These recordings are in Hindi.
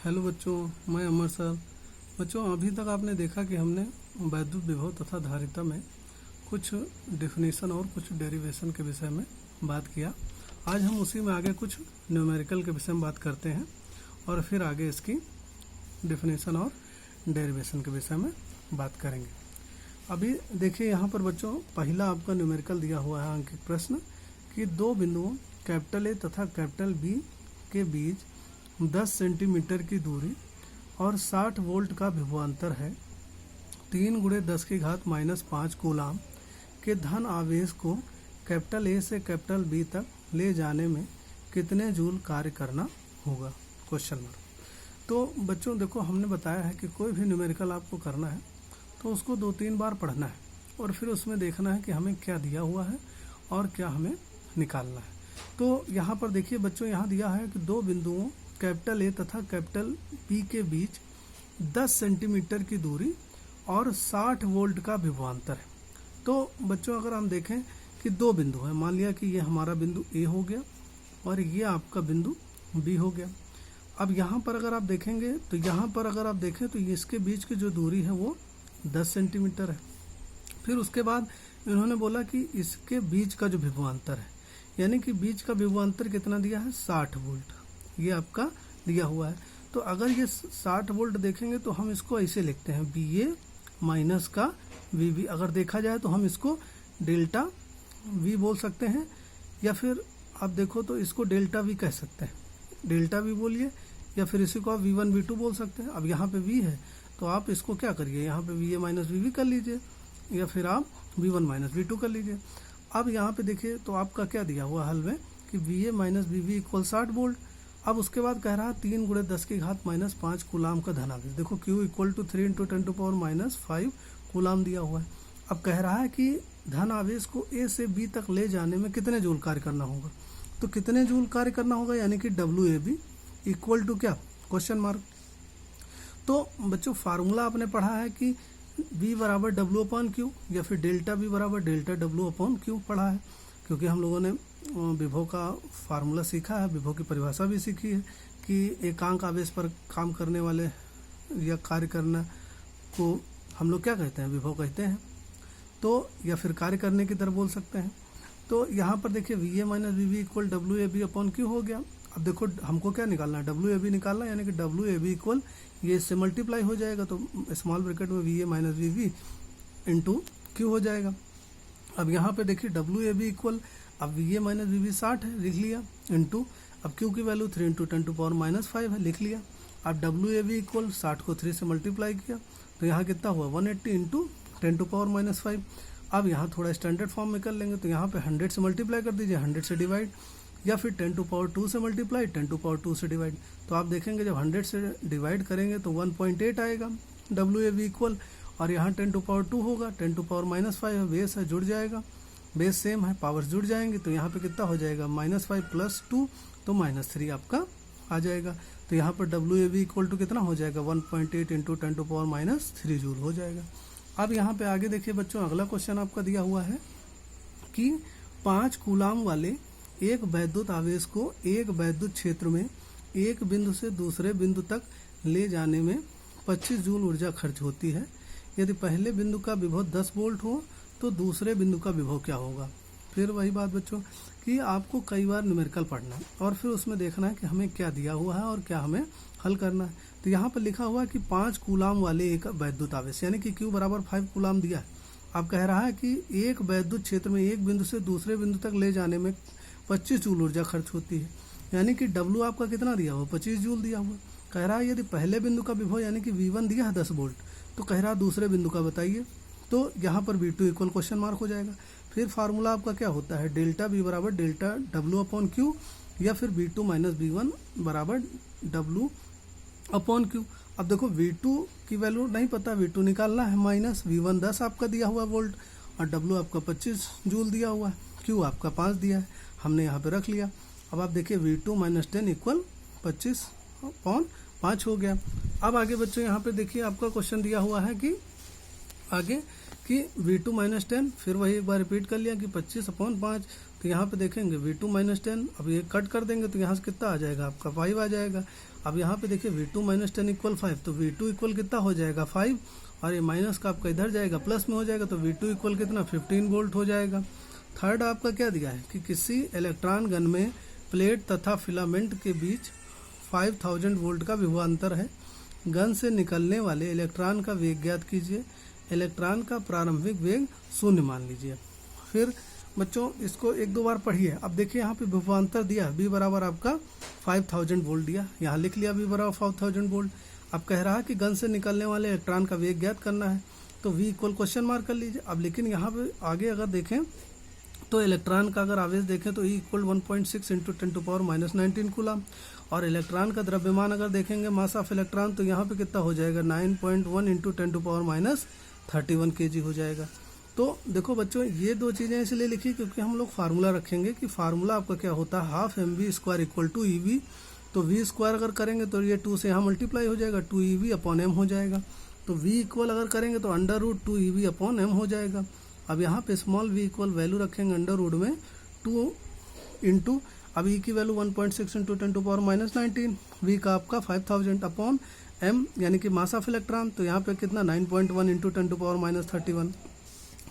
हेलो बच्चों, मैं अमर सर। बच्चों, अभी तक आपने देखा कि हमने वैद्युत विभव तथा धारिता में कुछ डिफिनीशन और कुछ डेरिवेशन के विषय में बात किया। आज हम उसी में आगे कुछ न्यूमेरिकल के विषय में बात करते हैं और फिर आगे इसकी डिफिनीशन और डेरिवेशन के विषय में बात करेंगे। अभी देखिए यहाँ पर बच्चों, पहला आपका न्यूमेरिकल दिया हुआ है अंकित प्रश्न कि दो बिंदुओं कैपिटल ए तथा कैपिटल बी के बीच 10 सेंटीमीटर की दूरी और 60 वोल्ट का विभवांतर है। 3 × 10⁻⁻5 कूलाम के धन आवेश को कैपिटल ए से कैपिटल बी तक ले जाने में कितने जूल कार्य करना होगा? Question mark. तो बच्चों देखो, हमने बताया है कि कोई भी न्यूमेरिकल आपको करना है तो उसको 2-3 बार पढ़ना है और फिर उसमें देखना है कि हमें क्या दिया हुआ है और क्या हमें निकालना है। तो यहाँ पर देखिए बच्चों, यहाँ दिया है कि दो बिंदुओं कैपिटल ए तथा कैपिटल बी के बीच 10 सेंटीमीटर की दूरी और 60 वोल्ट का विभवांतर है। तो बच्चों अगर हम देखें कि दो बिंदु हैं, मान लिया कि ये हमारा बिंदु ए हो गया और ये आपका बिंदु बी हो गया। अब यहाँ पर अगर आप देखेंगे तो यहाँ पर अगर आप देखें तो इसके बीच की जो दूरी है वो 10 सेंटीमीटर है। फिर उसके बाद इन्होंने बोला कि इसके बीच का जो विभवांतर है, यानी कि बीच का विभवांतर कितना दिया है? 60 वोल्ट ये आपका दिया हुआ है। तो अगर ये 60 वोल्ट देखेंगे तो हम इसको ऐसे लिखते हैं VA माइनस का VB। अगर देखा जाए तो हम इसको डेल्टा V बोल सकते हैं, या फिर आप देखो तो इसको डेल्टा V कह सकते हैं, डेल्टा V बोलिए, या फिर इसी को आप V1 V2 बोल सकते हैं। अब यहाँ पे V है तो आप इसको क्या करिए, यहाँ पे VA माइनस VB कर लीजिए, या फिर आप V1 माइनस V2 कर लीजिए। अब यहाँ पे देखिए तो आपका क्या दिया हुआ हल में कि VA minus VB equal 60 volt. अब उसके बाद कह रहा है 3 × 10⁻⁻5 कूलाम का धन आवेश। देखो Q इक्वल टू 3 × 10⁻⁻5 कूलाम दिया हुआ है। अब कह रहा है कि धन आवेश को ए से बी तक ले जाने में कितने जूल कार्य करना होगा। तो कितने जूल कार्य करना होगा, यानी कि WAB इक्वल टू क्या? Question mark. तो बच्चों फार्मूला आपने पढ़ा है कि V बराबर W/Q, या फिर डेल्टा V बराबर डेल्टा W/Q पढ़ा है, क्योंकि हम लोगों ने विभव का फार्मूला सीखा है, विभव की परिभाषा भी सीखी है कि एकांक आवेश पर काम करने वाले या कार्य करना को हम लोग क्या कहते हैं? विभव कहते हैं। तो या फिर कार्य करने की दर बोल सकते हैं। तो यहाँ पर देखिए VA minus VB equal WAB/Q हो गया। अब देखो हमको क्या निकालना है? WAB निकालना है, यानी कि WAB इक्वल ये इससे मल्टीप्लाई हो जाएगा तो स्मॉल ब्रैकेट में VA minus VB into Q हो जाएगा। अब यहाँ पे देखिए WAB इक्वल, अब VA माइनस VB 60 है, लिख लिया, इंटू अब Q की वैल्यू 3 × 10⁻⁻5 है, लिख लिया। अब WAB इक्वल 60 को 3 से मल्टीप्लाई किया तो यहाँ कितना हुआ? 180 इंटू 10⁻⁻5। अब यहाँ थोड़ा स्टैंडर्ड फॉर्म में कर लेंगे तो यहाँ पे 100 से मल्टीप्लाई कर दीजिए, 100 से डिवाइड, या फिर 10⁻2 से मल्टीप्लाई, 10⁻2 से डिवाइड। तो आप देखेंगे जब 100 से डिवाइड करेंगे तो 1.8 आएगा WAB इक्वल, और यहाँ 10⁻2 होगा, 10⁻⁻5 है, बेस है, जुड़ जाएगा, बेस सेम है, पावर्स जुड़ जाएंगे तो यहाँ पे कितना हो जाएगा? -5 + 2 तो -3 आपका आ जाएगा। तो यहाँ पर WAB इक्वल टू कितना हो जाएगा? 1.8 इंटू 10⁻3 जूल हो जाएगा। अब यहाँ पे आगे देखिए बच्चों, अगला क्वेश्चन आपका दिया हुआ है कि 5 कूलाम वाले एक वैद्युत आवेश को एक वैद्युत क्षेत्र में एक बिंदु से दूसरे बिंदु तक ले जाने में 25 जूल ऊर्जा खर्च होती है। यदि पहले बिंदु का विभव 10 वोल्ट हो तो दूसरे बिंदु का विभव क्या होगा? फिर वही बात बच्चों कि आपको कई बार न्यूमेरिकल पढ़ना है और फिर उसमें देखना है कि हमें क्या दिया हुआ है और क्या हमें हल करना है। तो यहाँ पर लिखा हुआ है कि 5 कूलाम वाले एक वैद्युत आवेश, यानी कि Q बराबर 5 कूलाम दिया है। अब कह रहा है कि एक वैद्युत क्षेत्र में एक बिंदु से दूसरे बिंदु तक ले जाने में 25 जूल ऊर्जा खर्च होती है, यानी कि W आपका कितना दिया हुआ? 25 जूल दिया हुआ। कह रहा है यदि पहले बिंदु का विभव यानी कि V1 दिया है 10 वोल्ट, तो कह रहा है दूसरे बिंदु का बताइए। तो यहाँ पर V2 इक्वल क्वेश्चन मार्क हो जाएगा। फिर फार्मूला आपका क्या होता है? डेल्टा V बराबर डेल्टा W/Q, या फिर V2 माइनस V1 बराबर W/Q। अब देखो V2 की वैल्यू नहीं पता, V2 निकालना है, माइनस V1 10 आपका दिया हुआ वोल्ट और W आपका 25 जूल दिया हुआ है, Q आपका 5 दिया है, हमने यहाँ पे रख लिया। अब आप देखिए V2 माइनस 10 इक्वल 25/5 हो गया। अब आगे बच्चों यहाँ पे देखिए आपका क्वेश्चन दिया हुआ है कि आगे कि V2 माइनस 10, फिर वही एक बार रिपीट कर लिया कि 25/5, तो यहाँ पे देखेंगे V2 माइनस 10, अब ये कट कर देंगे तो यहाँ से कितना आ जाएगा आपका 5 आ जाएगा। अब यहाँ पे देखिए V2 माइनस 10 इक्वल 5, तो V2 इक्वल कितना हो जाएगा 5, और ये माइनस का आपका इधर जाएगा प्लस में हो जाएगा, तो V2 इक्वल कितना 15 वोल्ट हो जाएगा। थर्ड आपका क्या दिया है कि किसी इलेक्ट्रॉन गन में प्लेट तथा फिलामेंट के बीच 5000 वोल्ट का विभवांतर है। गन से निकलने वाले इलेक्ट्रॉन का वेग ज्ञात कीजिए। इलेक्ट्रॉन का प्रारंभिक वेग 0 मान लीजिए। फिर बच्चों इसको एक दो बार पढ़िए। अब देखिए यहाँ पे विभवांतर दिया B बराबर आपका 5000 वोल्ट दिया, यहाँ लिख लिया B बराबर 5000 वोल्ट। अब कह रहा है कि गन से निकलने वाले इलेक्ट्रॉन का वेग ज्ञात करना है, तो V इक्वल क्वेश्चन मार्क कर लीजिए। अब लेकिन यहाँ पे आगे अगर देखें तो इलेक्ट्रॉन का अगर आवेश देखें तो E इक्वल 1.6 इंटू 10⁻⁻19 कूलम, और इलेक्ट्रॉन का द्रव्यमान अगर देखेंगे मास ऑफ इलेक्ट्रॉन तो यहाँ पे कितना हो जाएगा 9.1 इंटू 10⁻31 kg हो जाएगा। तो देखो बच्चों ये दो चीज़ें इसलिए लिखी क्योंकि हम लोग फार्मूला रखेंगे कि फार्मूला आपका क्या होता है half mv² equal to EV। तो V² अगर करेंगे तो ये 2 से यहाँ मल्टीप्लाई हो जाएगा, 2EV/m हो जाएगा। तो V इक्वल अगर करेंगे तो √2EV/m हो जाएगा। अब यहाँ पे स्मॉल v इक्वल वैल्यू रखेंगे अंडर रूट में 2 इंटू, अब E की वैल्यू 1.6 इंटू 10⁻⁻19, V का आपका 5000/m यानी कि मास ऑफ इलेक्ट्रॉन, तो यहाँ पे कितना 9.1 इंटू 10⁻31।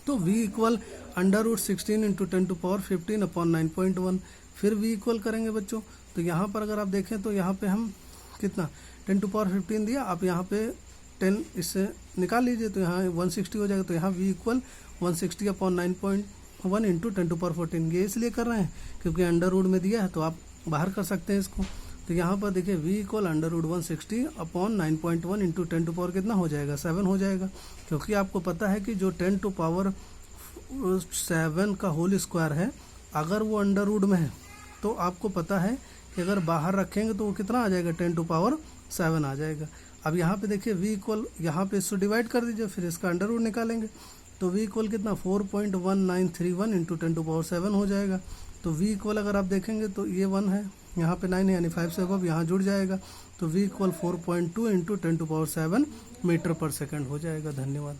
तो V इक्वल √16 इंटू 10⁻15/9.1। फिर V इक्वल करेंगे बच्चों, तो यहाँ पर अगर आप देखें तो यहाँ पे हम कितना 10⁻15 दिया, आप यहाँ पे 10 इससे निकाल लीजिए तो यहाँ 160 हो जाएगा। तो यहाँ V इक्वल 160/9.1 इंटू 10⁻14। ये इसलिए कर रहे हैं क्योंकि अंडर रूट में दिया है तो आप बाहर कर सकते हैं इसको। तो यहाँ पर देखिए V इक्वल √160/9.1 इंटू 10 कितना हो जाएगा 7 हो जाएगा, क्योंकि आपको पता है कि जो 10⁻7 का होल स्क्वायर है अगर वो अंडर रूट में है तो आपको पता है कि अगर बाहर रखेंगे तो वो कितना आ जाएगा 10⁻7 आ जाएगा। अब यहाँ पे देखिए V इक्वल यहाँ पे इसको डिवाइड कर दीजिए, फिर इसका अंडर रूट निकालेंगे तो V इक्वल कितना 4.1931 इंटू 10⁻7 हो जाएगा। तो V इक्वल अगर आप देखेंगे तो ये 1 है, यहाँ पे 9 है यानी 5 से अब यहाँ जुड़ जाएगा, तो V इक्वल 4.2 इंटू 10⁻7 मीटर पर सेकंड हो जाएगा। धन्यवाद।